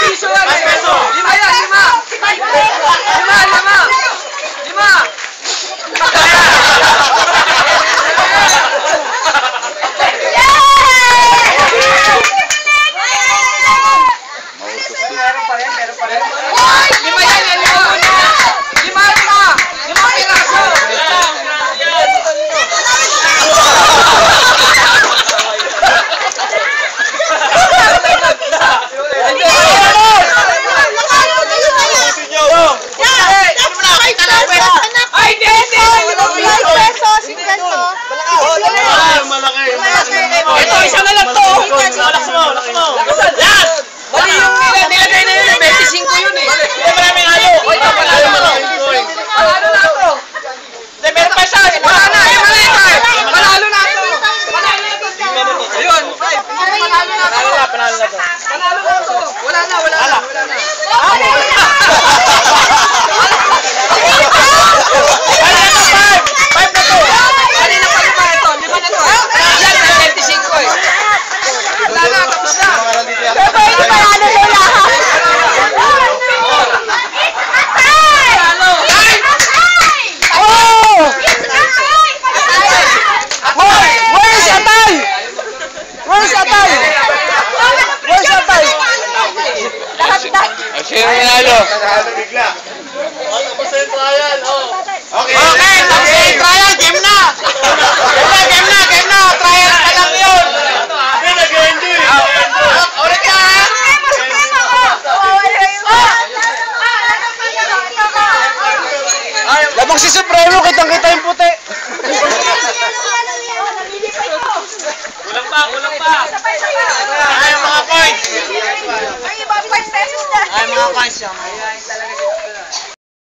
piso yan. 5 peso. 5 yan, Ito, isa na lang to. Lakas mo. Yan! Mali yung nilagay na yun, 25 yun eh. Maraming halo. Ito, panalo mo lang. Panalo na ito. Meron pa siya. Wala na, panalo na ito. Ayun, 5. Panalo na ito. Panalo na to. Panalo na ito. Wala na. Sino nanalo? Nanalo bigla. Tapos na yung trial. Okay. Okay, tapos na yung trial. Game na. Trial pa lang yun. Nag-enjoy. Ulit ka. Labang si Supremo, kitang-kita yung puti. Kulang pa. Ay, mga points. Ay, iba 5 pesos na. Ay, mga points yan.